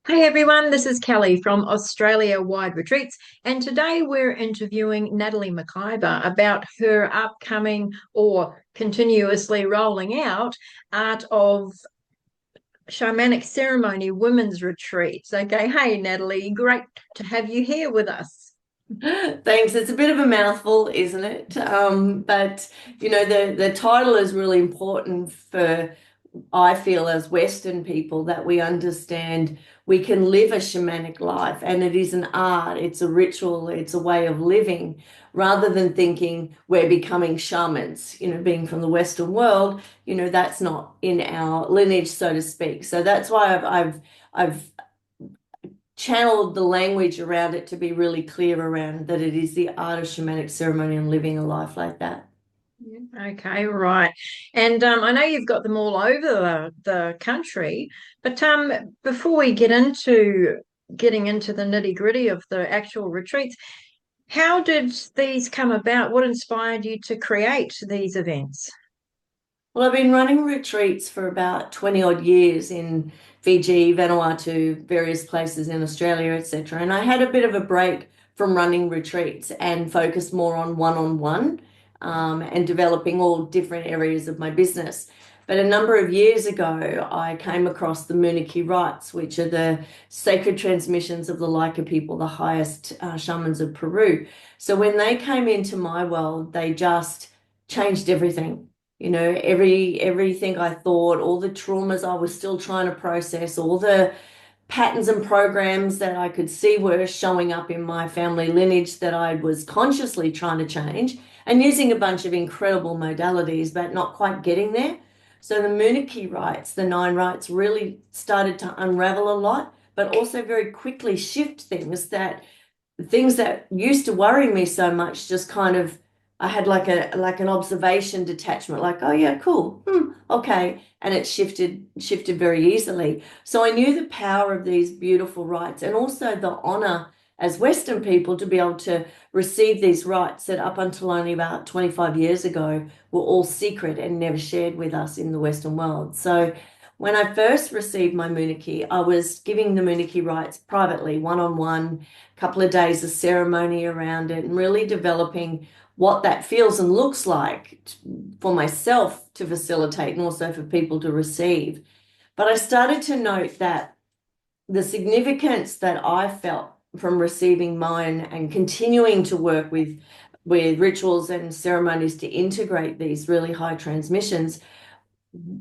Hey everyone, this is Kelly from Australia Wide Retreats, and today we're interviewing Natalie McIvor about her upcoming or continuously rolling out Art of Shamanic Ceremony Women's Retreats. Okay, hey Natalie, great to have you here with us. Thanks. It's a bit of a mouthful, isn't it? But the title is really important for, I feel, as Western people, that we understand we can live a shamanic life, and it is an art, it's a ritual, it's a way of living, rather than thinking we're becoming shamans. Being from the Western world, that's not in our lineage, so to speak. So that's why I've channeled the language around it to be really clear around that it is the art of shamanic ceremony and living a life like that. Okay, right. And I know you've got them all over the country, but before we get into getting into the nitty-gritty of the actual retreats, how did these come about? What inspired you to create these events? Well, I've been running retreats for about 20 odd years in Fiji, Vanuatu, various places in Australia, etc. And I had a bit of a break from running retreats and focused more on one and developing all different areas of my business. But a number of years ago, I came across the Munay Ki Rites, which are the sacred transmissions of the Laika people, the highest shamans of Peru. So when they came into my world, they just changed everything. Everything I thought, all the traumas I was still trying to process, all the patterns and programs that I could see were showing up in my family lineage that I was consciously trying to change and using a bunch of incredible modalities, but not quite getting there. So the Munich rites, the nine rites, really started to unravel a lot, but also very quickly shift things that used to worry me so much just kind of, I had like an observation detachment, like, oh yeah, cool, okay, and it shifted very easily. So I knew the power of these beautiful rites and also the honor as Western people to be able to receive these rites that up until only about 25 years ago were all secret and never shared with us in the Western world. So when I first received my Muniki, I was giving the Muniki rites privately, one on one, couple of days of ceremony around it, and really developing what that feels and looks like for myself to facilitate and also for people to receive. But I started to note that the significance that I felt from receiving mine and continuing to work with rituals and ceremonies to integrate these really high transmissions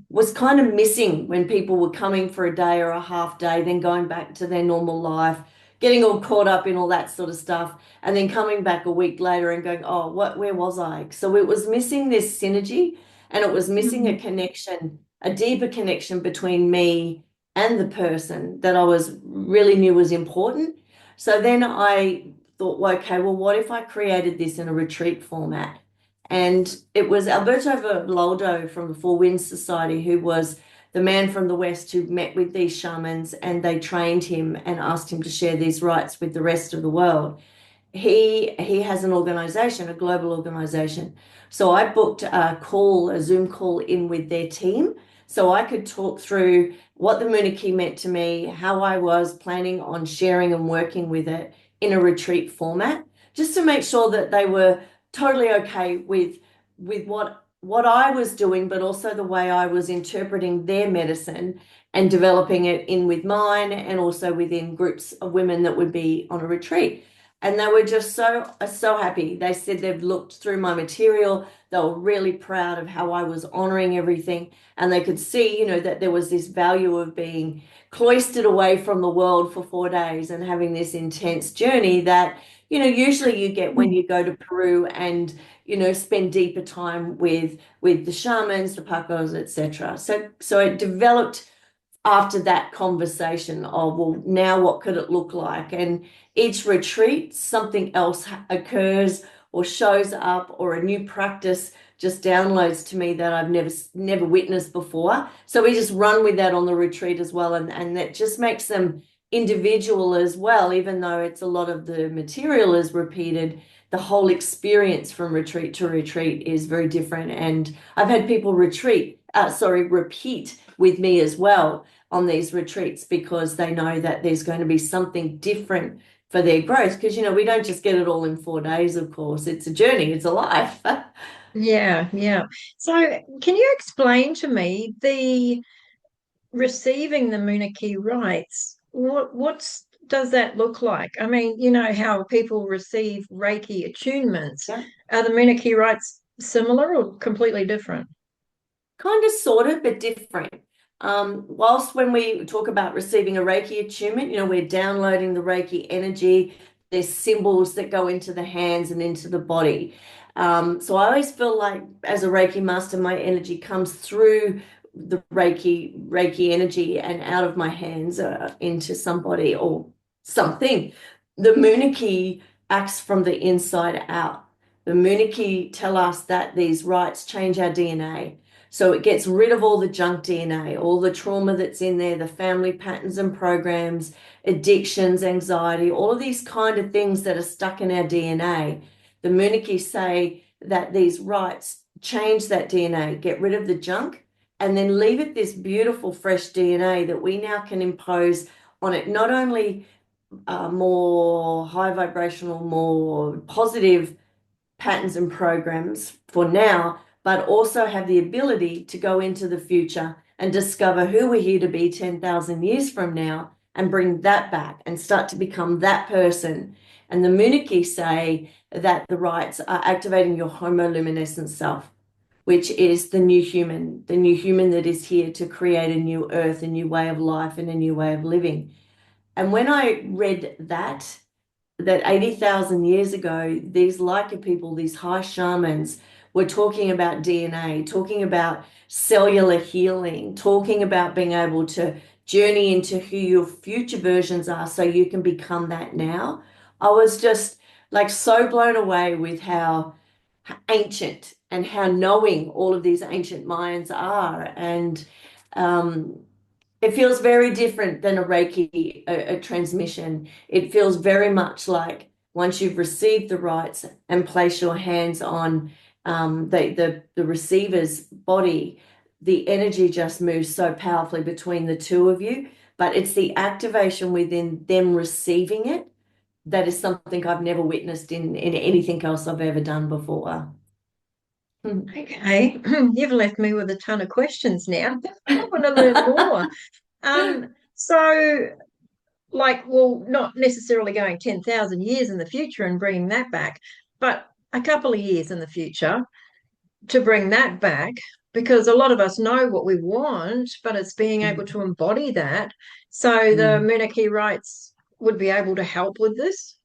was kind of missing when people were coming for a day or a half day, then going back to their normal life, getting all caught up in all that sort of stuff, and then coming back a week later and going, oh, where was I? So it was missing this synergy and it was missing a Mhm. connection, a deeper connection between me and the person that I was really knew was important. So then I thought, well, okay, well, what if I created this in a retreat format? And it was Alberto Villoldo from the Four Winds Society who was the man from the West who met with these shamans and they trained him and asked him to share these rights with the rest of the world. He has an organization, a global organization. So I booked a Zoom call in with their team so I could talk through what the Muniki meant to me, how I was planning on sharing and working with it in a retreat format, just to make sure that they were totally okay with what I was doing, but also the way I was interpreting their medicine and developing it in with mine and also within groups of women that would be on a retreat. And they were just so happy. They said they've looked through my material. They were really proud of how I was honoring everything. And they could see, that there was this value of being cloistered away from the world for 4 days and having this intense journey that, usually you get when you go to Peru and, spend deeper time with the shamans, the pacos, etc. So it developed after that conversation of, well, now what could it look like? And each retreat, something else occurs or shows up, or a new practice just downloads to me that I've never witnessed before. So we just run with that on the retreat as well, and that just makes them individual as well, even though it's a lot of the material is repeated. The whole experience from retreat to retreat is very different. And I've had people repeat with me as well, on these retreats because they know that there's going to be something different for their growth. Because, we don't just get it all in 4 days, of course. It's a journey, it's a life. Yeah, yeah. So, can you explain to me the receiving the Munay Ki rites? What's does that look like? I mean, you know how people receive Reiki attunements. Yeah. Are the Munay Ki rites similar or completely different? Kind of, sort of, but different. Whilst when we talk about receiving a Reiki attunement, we're downloading the Reiki energy. There's symbols that go into the hands and into the body. So I always feel like as a Reiki master, my energy comes through the Reiki energy and out of my hands into somebody or something. The Munay acts from the inside out. The Munay tell us that these rites change our DNA. So it gets rid of all the junk DNA, all the trauma that's in there, the family patterns and programs, addictions, anxiety, all of these kind of things that are stuck in our DNA. The Munay say that these rites change that DNA, get rid of the junk, and then leave it this beautiful, fresh DNA that we now can impose on it, not only more high vibrational, more positive patterns and programs for now, but also have the ability to go into the future and discover who we're here to be 10,000 years from now and bring that back and start to become that person. And the Munay say that the rites are activating your homo luminescent self, which is the new human that is here to create a new earth, a new way of life, and a new way of living. And when I read that 80,000 years ago, these Laika people, these high shamans, were talking about DNA, talking about cellular healing, talking about being able to journey into who your future versions are so you can become that now. I was just like so blown away with how ancient and how knowing all of these ancient minds are. And um, it feels very different than a Reiki a transmission. It feels very much like once you've received the rites and place your hands on the receiver's body, the energy just moves so powerfully between the two of you. But it's the activation within them receiving it that is something I've never witnessed in anything else I've ever done before. Okay, you've left me with a ton of questions now. I want to learn more. So like, well, not necessarily going 10,000 years in the future and bringing that back, but a couple of years in the future to bring that back, because a lot of us know what we want, but it's being able to embody that. So the Mm. Munay Ki rites would be able to help with this.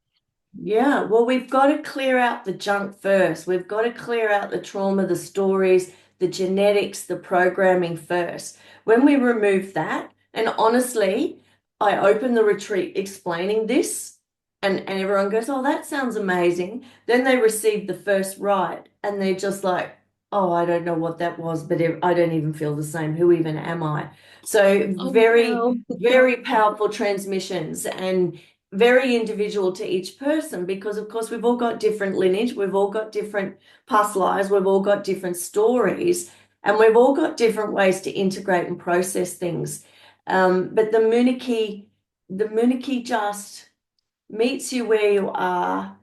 Yeah, well, we've got to clear out the junk first. We've got to clear out the trauma, the stories, the genetics, the programming first. When we remove that, and honestly, I open the retreat explaining this, and everyone goes, "Oh, that sounds amazing." Then they receive the first rite, and they're just like, "Oh, I don't know what that was, but I don't even feel the same. Who even am I?" So Oh, very, wow. very powerful transmissions, and very individual to each person because of course we've all got different lineage, we've all got different past lives, we've all got different stories, and we've all got different ways to integrate and process things. But the Munay just meets you where you are,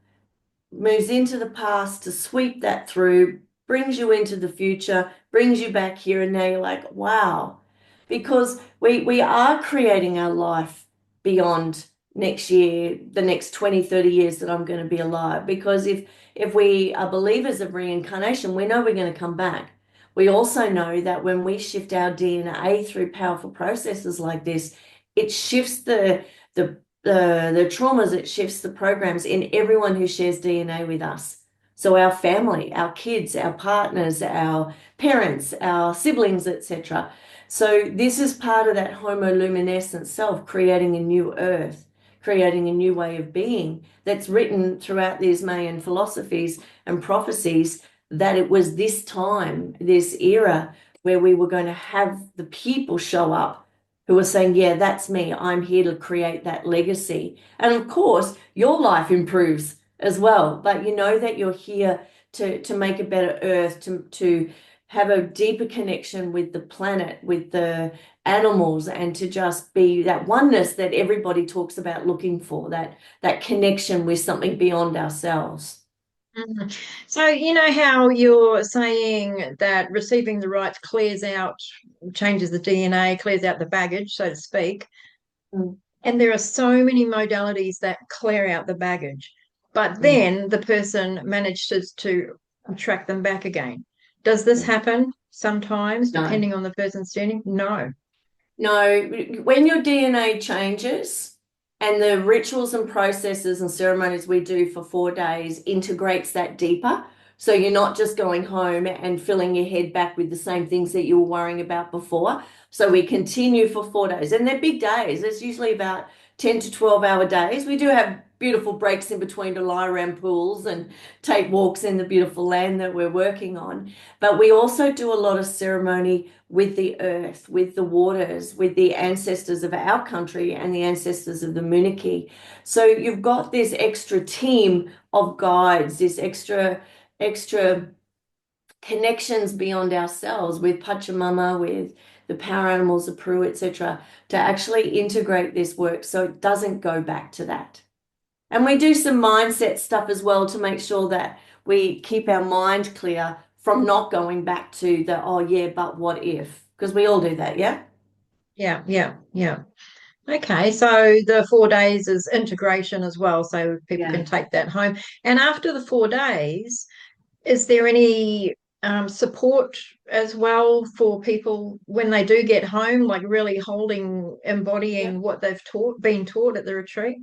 moves into the past to sweep that through, brings you into the future, brings you back here, and now you're like, wow. Because we are creating our life beyond next year, the next 20, 30 years that I'm going to be alive. Because if we are believers of reincarnation, we know we're going to come back. We also know that when we shift our DNA through powerful processes like this, it shifts the the traumas, it shifts the programs in everyone who shares DNA with us. So our family, our kids, our partners, our parents, our siblings, etc. So this is part of that homo luminescent self, creating a new earth, creating a new way of being that's written throughout these Mayan philosophies and prophecies that it was this time, this era, where we were going to have the people show up who are saying, yeah, that's me. I'm here to create that legacy. And of course, your life improves as well. But you know that you're here to make a better earth, to have a deeper connection with the planet, with the animals, and to just be that oneness that everybody talks about looking for, that connection with something beyond ourselves. Mhm. So, you know how you're saying that receiving the rights clears out, changes the DNA, clears out the baggage, so to speak. Mm, And there are so many modalities that clear out the baggage, but mm. then the person manages to track them back again. Does this happen sometimes, No. depending on the person's journey? No. No, when your DNA changes and the rituals and processes and ceremonies we do for 4 days integrates that deeper. So you're not just going home and filling your head back with the same things that you were worrying about before. So we continue for 4 days, and they're big days. It's usually about 10 to 12-hour days. We do have beautiful breaks in between to lie around pools and take walks in the beautiful land that we're working on. But we also do a lot of ceremony with the earth, with the waters, with the ancestors of our country and the ancestors of the Munay Ki. So you've got this extra team of guides, this extra connections beyond ourselves with Pachamama, with the power animals of Peru, etc., to actually integrate this work so it doesn't go back to that. And we do some mindset stuff as well to make sure that we keep our mind clear from not going back to the, oh yeah, but what if? Because we all do that, yeah? Yeah, yeah, yeah. Okay, so the 4 days is integration as well, so people Yeah. can take that home. And after the 4 days, is there any support as well for people when they do get home, like really holding, Yeah. embodying what they've been taught at the retreat?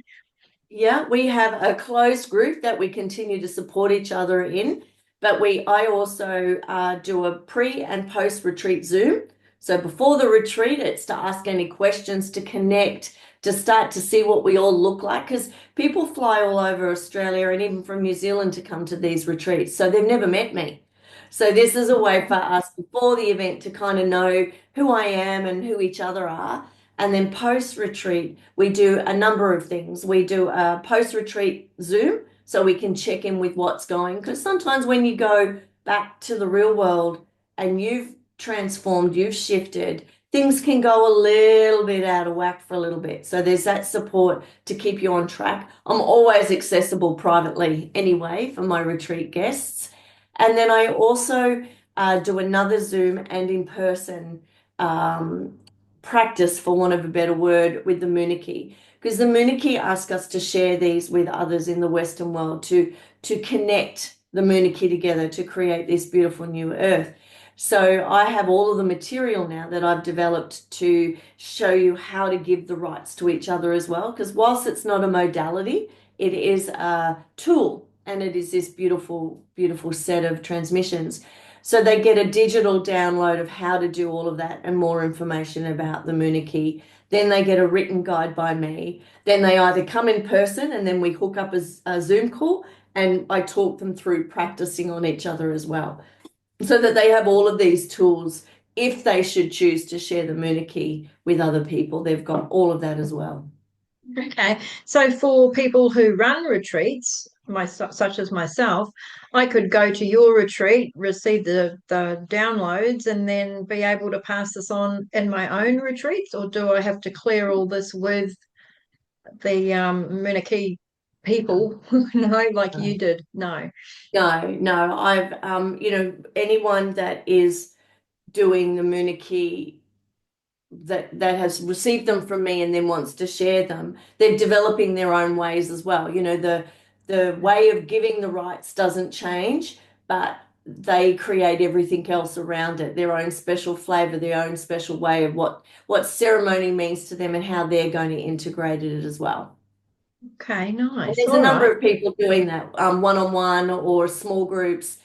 Yeah, we have a closed group that we continue to support each other in, but I also do a pre and post retreat Zoom. So before the retreat, it's to ask any questions, to connect, to start to see what we all look like, because people fly all over Australia and even from New Zealand to come to these retreats. So they've never met me. So this is a way for us before the event to kind of know who I am and who each other are. And then post retreat, we do a number of things. We do a post retreat Zoom so we can check in with what's going. Because sometimes when you go back to the real world and you've transformed, you've shifted, things can go a little bit out of whack for a little bit. So there's that support to keep you on track. I'm always accessible privately anyway for my retreat guests. And then I also do another Zoom and in person practice, for want of a better word, with the Munay Ki. Because the Munay Ki ask us to share these with others in the Western world to connect the Munay Ki together to create this beautiful new earth. So I have all of the material now that I've developed to show you how to give the rights to each other as well. Because whilst it's not a modality, it is a tool and it is this beautiful, beautiful set of transmissions. So they get a digital download of how to do all of that and more information about the Munay Ki. Then they get a written guide by me. Then they either come in person and then we hook up a Zoom call and I talk them through practicing on each other as well. So that they have all of these tools. If they should choose to share the Munay Ki with other people, they've got all of that as well. Okay, so for people who run retreats, such as myself, I could go to your retreat, receive the downloads, and then be able to pass this on in my own retreats, or do I have to clear all this with the Munay Ki people? No, like you did. No. No, no, anyone that is doing the Munay Ki that has received them from me and then wants to share them, they're developing their own ways as well. The way of giving the rights doesn't change, but they create everything else around it, their own special flavor, their own special way of what ceremony means to them and how they're going to integrate it as well. Okay, And nice. there's a All number right. of people doing that, one-on-one or small groups,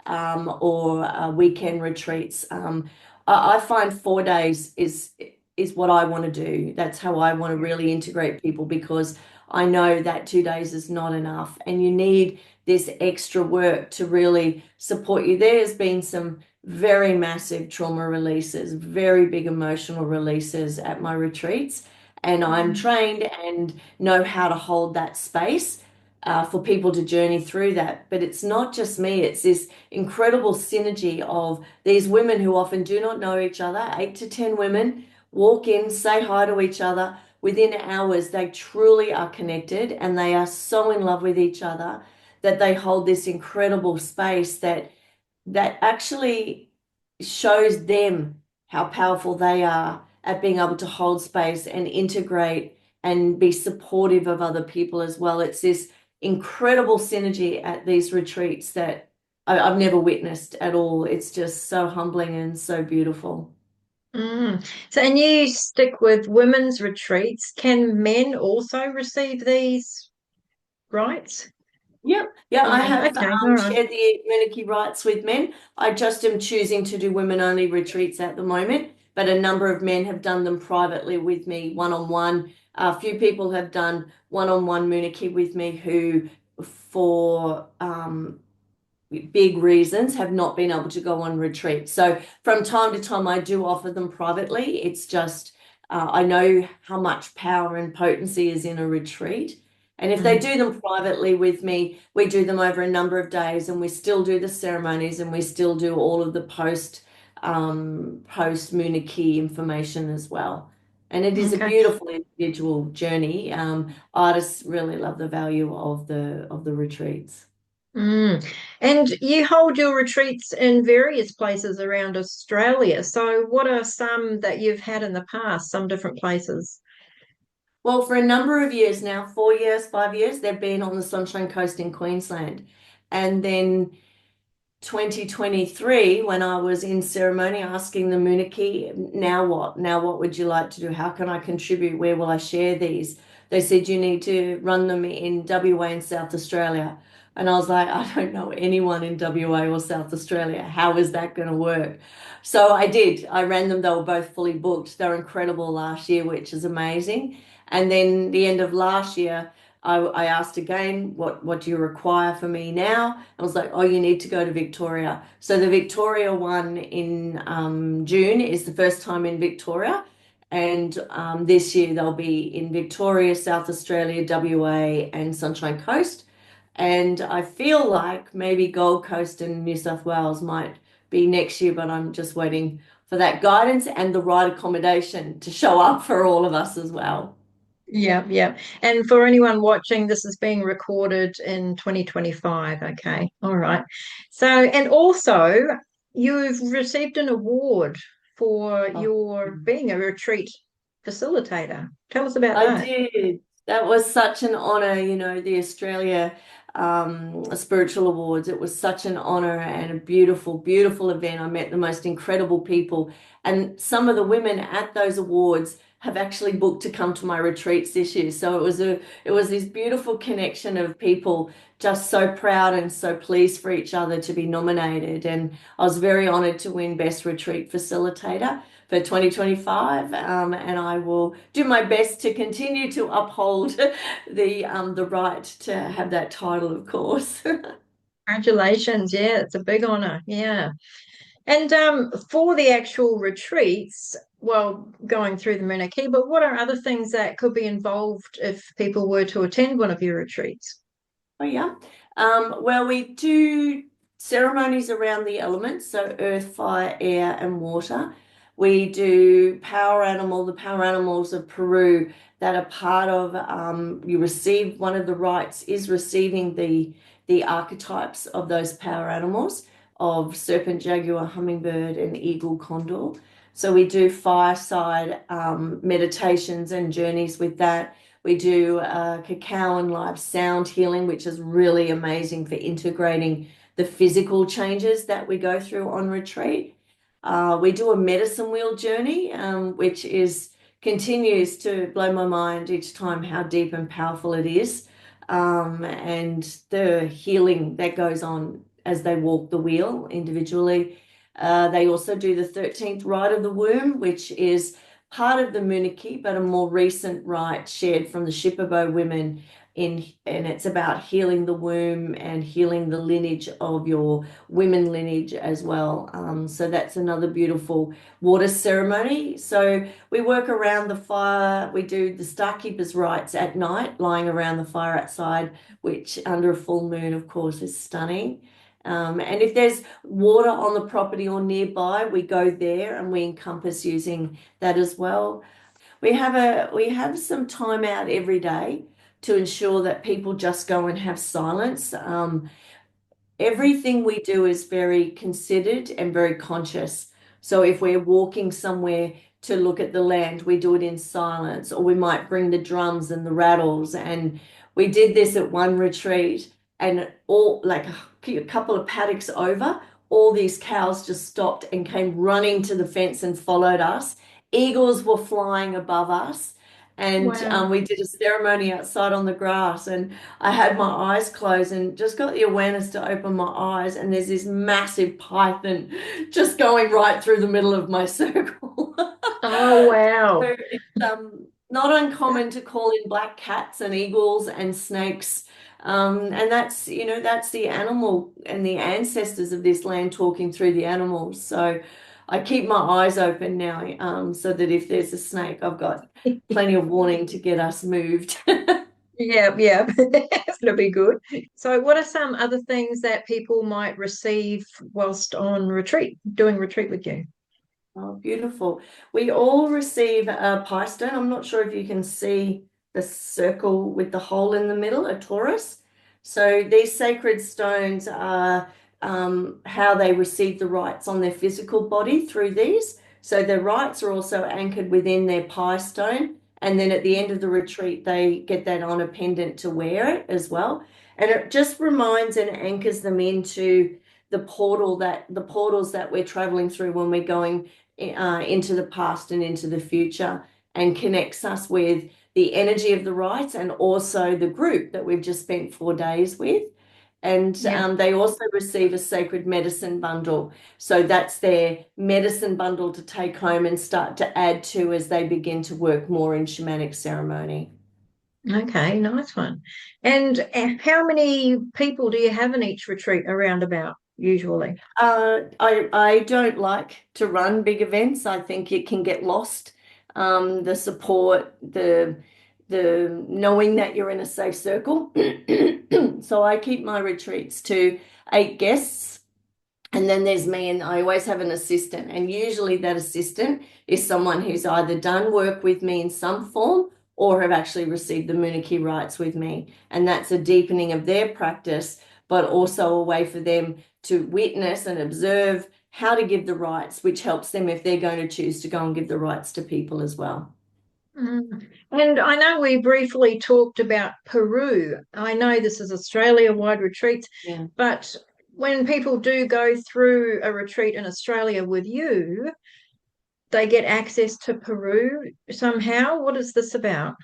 or weekend retreats. I find 4 days is what I want to do. That's how I want to really integrate people, because I know that 2 days is not enough, and you need this extra work to really support you. There's been some very massive trauma releases, very big emotional releases at my retreats, and I'm Mm. trained and know how to hold that space. for people to journey through that. But it's not just me, it's this incredible synergy of these women who often do not know each other, 8 to 10 women, walk in, say hi to each other. Within hours, they truly are connected and they are so in love with each other that they hold this incredible space that actually shows them how powerful they are at being able to hold space and integrate and be supportive of other people as well. It's this incredible synergy at these retreats that I've never witnessed at all. It's just so humbling and so beautiful. Mm. So, and you stick with women's retreats. Can men also receive these rights? Yep. Yeah, I Yeah. have Okay. All right. shared the Munay Ki Rites with men. I just am choosing to do women only retreats at the moment, but a number of men have done them privately with me, one on one. A few people have done one-on-one Munay Ki with me who, for big reasons, have not been able to go on retreat. So from time to time, I do offer them privately. It's just I know how much power and potency is in a retreat. And if they Mm. do them privately with me, we do them over a number of days and we still do the ceremonies and we still do all of the post Munich information as well. And it is a Okay. beautiful individual journey. Artists really love the value of the retreats. Mm. And you hold your retreats in various places around Australia. So, what are some that you've had in the past, some different places? Well, for a number of years now, 4 years, 5 years, they've been on the Sunshine Coast in Queensland. And then 2023, when I was in ceremony asking the Muniki, now what? Now what would you like to do? How can I contribute? Where will I share these? They said you need to run them in WA and South Australia. And I was like, I don't know anyone in WA or South Australia. How is that going to work? So I did. I ran them. They were both fully booked. They were incredible last year, which is amazing. And then the end of last year, I asked again, what do you require for me now? I was like, oh, you need to go to Victoria. So the Victoria one in June is the first time in Victoria. And this year they'll be in Victoria, South Australia, WA, and Sunshine Coast. And I feel like maybe Gold Coast and New South Wales might be next year, but I'm just waiting for that guidance and the right accommodation to show up for all of us as well. Yeah, yeah. And for anyone watching, this is being recorded in 2025. Okay. All right. So, and also, you've received an award for Oh. your being a retreat facilitator. Tell us about I that. did. That was such an honor, the Australia Spiritual Awards. It was such an honor and a beautiful, beautiful event. I met the most incredible people, and some of the women at those awards have actually booked to come to my retreats this year. So it was this beautiful connection of people just so proud and so pleased for each other to be nominated. And I was very honored to win Best Retreat Facilitator for 2025, and I will do my best to continue to uphold the right to have that title, of course. Congratulations. Yeah, it's a big honor. Yeah. And for the actual retreats, well, going through the Munay Ki, but what are other things that could be involved if people were to attend one of your retreats? Oh, yeah. Well, we do ceremonies around the elements, so earth, fire, air, and water. We do the power animals of Peru that are part of, you receive one of the rites is receiving the archetypes of those power animals of serpent, jaguar, hummingbird, and eagle, condor. So we do fireside meditations and journeys with that. We do cacao and live sound healing, which is really amazing for integrating the physical changes that we go through on retreat. We do a medicine wheel journey, which continues to blow my mind each time how deep and powerful it is, and the healing that goes on as they walk the wheel individually. They also do the 13th rite of the womb, which is part of the Munay Ki, but a more recent rite shared from the Shipibo women and it's about healing the womb and healing the lineage of your women lineage as well. So that's another beautiful water ceremony. So we work around the fire. We do the Star Keeper's rites at night, lying around the fire outside, which under a full moon, of course, is stunning. And if there's water on the property or nearby, we go there and we encompass using that as well. We have some time out every day to ensure that people just go and have silence. Everything we do is very considered and very conscious. So if we're walking somewhere to look at the land, we do it in silence, or we might bring the drums and the rattles. And we did this at one retreat, and all like a couple of paddocks over, all these cows just stopped and came running to the fence and followed us. Eagles were flying above us. And Wow. we did a ceremony outside on the grass, and I had my eyes closed and just got the awareness to open my eyes. And there's this massive python just going right through the middle of my circle. Oh, wow. So it's not uncommon to call in black cats and eagles and snakes. And that's the animal and the ancestors of this land talking through the animals. So I keep my eyes open now, so that if there's a snake, I've got plenty of warning to get us moved. Yeah, yeah. That's gonna be good. So, what are some other things that people might receive whilst on retreat, doing retreat with you? Oh, beautiful. We all receive a pie stone. I'm not sure if you can see the circle with the hole in the middle, a torus. So these sacred stones are how they receive the rites on their physical body through these. So the rites are also anchored within their pie stone. And then at the end of the retreat, they get that on a pendant to wear it as well. And it just reminds and anchors them into the portals that we're traveling through when we're going into the past and into the future, and connects us with the energy of the rites and also the group that we've just spent 4 days with. And Yeah. they also receive a sacred medicine bundle. So that's their medicine bundle to take home and start to add to as they begin to work more in shamanic ceremony. Okay, nice one. And how many people do you have in each retreat around about usually? I don't like to run big events. I think it can get lost. The support, the knowing that you're in a safe circle. So I keep my retreats to 8 guests, and then there's me, and I always have an assistant. And usually that assistant is someone who's either done work with me in some form or have actually received the Munay Ki rites with me. And that's a deepening of their practice, but also a way for them to witness and observe how to give the rites, which helps them if they're going to choose to go and give the rites to people as well. Mm. And I know we briefly talked about Peru. I know this is Australia-wide retreats, Yeah. but when people do go through a retreat in Australia with you, they get access to Peru somehow. What is this about?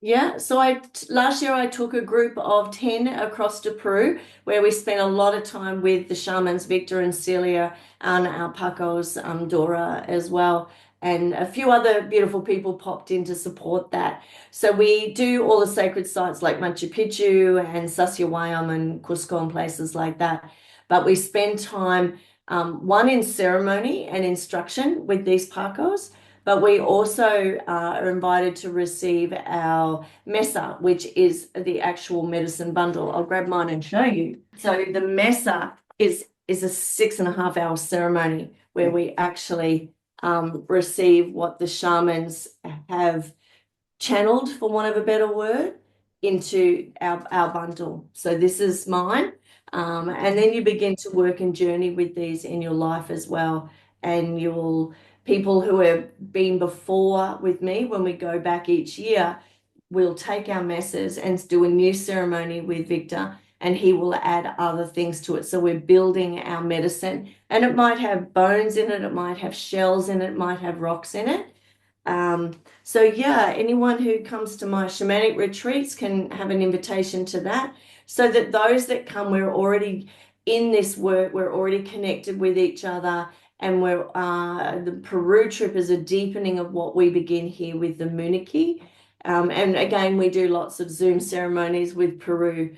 Yeah, so I last year I took a group of 10 across to Peru where we spent a lot of time with the shamans Victor and Celia and our Pacos, Dora as well. And a few other beautiful people popped in to support that. So we do all the sacred sites like Machu Picchu and Sacsayhuaman and Cusco and places like that. But we spend time, one in ceremony and instruction with these Pacos, but we also are invited to receive our mesa, which is the actual medicine bundle. I'll grab mine and show you. So the mesa is a 6.5 hour ceremony where we actually receive what the shamans have channeled, for want of a better word, into our bundle. So this is mine. And then you begin to work and journey with these in your life as well. And you'll people who have been before with me, when we go back each year, we'll take our messes and do a new ceremony with Victor, and he will add other things to it. So we're building our medicine, and it might have bones in it, it might have shells in it, it might have rocks in it. So yeah, anyone who comes to my shamanic retreats can have an invitation to that, so that those that come, we're already in this work, we're already connected with each other, And the Peru trip is a deepening of what we begin here with the Munay Ki. And again, we do lots of Zoom ceremonies with Peru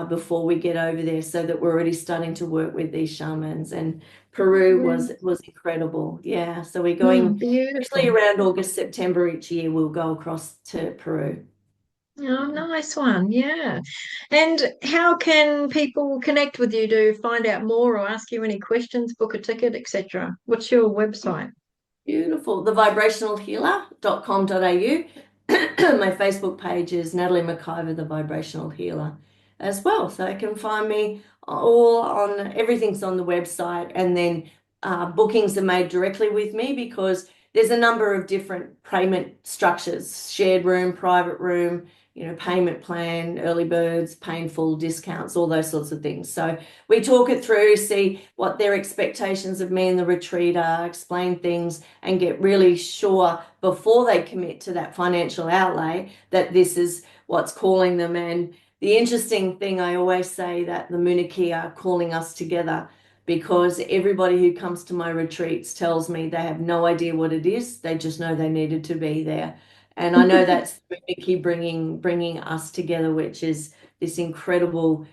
before we get over there, so that we're already starting to work with these shamans. And Peru was incredible. Yeah, so we're going usually Beautiful. around August, September each year. We'll go across to Peru. Oh, nice one. Yeah. And how can people connect with you to find out more or ask you any questions, book a ticket, etc.? What's your website? Beautiful. Thevibrationalhealer.com.au. My Facebook page is Natalie McIvor, the Vibrational Healer, as well. So you can find me all on everything's on the website, and then bookings are made directly with me because there's a number of different payment structures: shared room, private room, payment plan, early birds, painful discounts, all those sorts of things. So we talk it through, see what their expectations of me and the retreat are, explain things, and get really sure before they commit to that financial outlay that this is what's calling them. And the interesting thing, I always say that the Munay Ki are calling us together, because everybody who comes to my retreats tells me they have no idea what it is. They just know they needed to be there. And I know that's Mickey bringing us together, which is this incredible,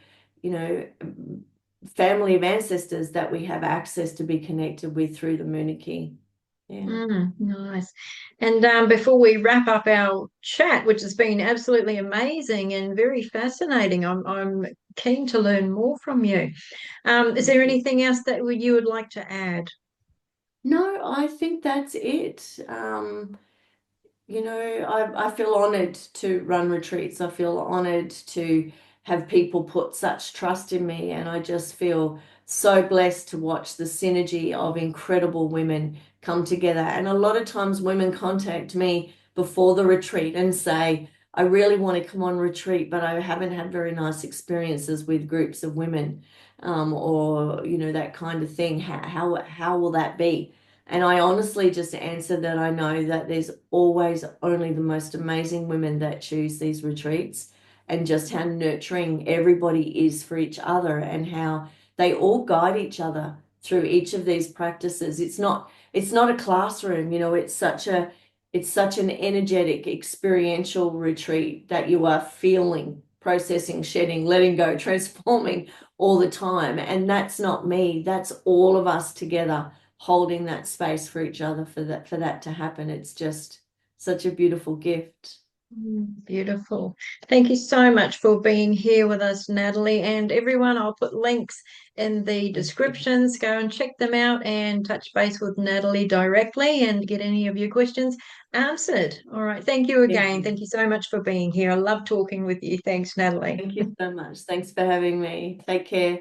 family of ancestors that we have access to be connected with through the Munay Ki. Yeah. Nice. And before we wrap up our chat, which has been absolutely amazing and very fascinating, I'm keen to learn more from you. Is there anything else that you would like to add? No, I think that's it. I feel honored to run retreats. I feel honored to have people put such trust in me. And I just feel so blessed to watch the synergy of incredible women come together. And a lot of times women contact me before the retreat and say, I really want to come on retreat, but I haven't had very nice experiences with groups of women, or, that kind of thing. How will that be? And I honestly just answer that I know that there's always only the most amazing women that choose these retreats, and just how nurturing everybody is for each other, and how they all guide each other through each of these practices. It's not a classroom, it's such an energetic experiential retreat that you are feeling, processing, shedding, letting go, transforming all the time. And that's not me, that's all of us together holding that space for each other for that to happen. It's just such a beautiful gift. Beautiful. Thank you so much for being here with us, Natalie. And everyone, I'll put links in the Thank you. descriptions. Go and check them out and touch base with Natalie directly and get any of your questions answered. All right. Thank you Thank again. you. Thank you so much for being here. I love talking with you. Thanks, Natalie. Thank you so much. Thanks for having me. Take care.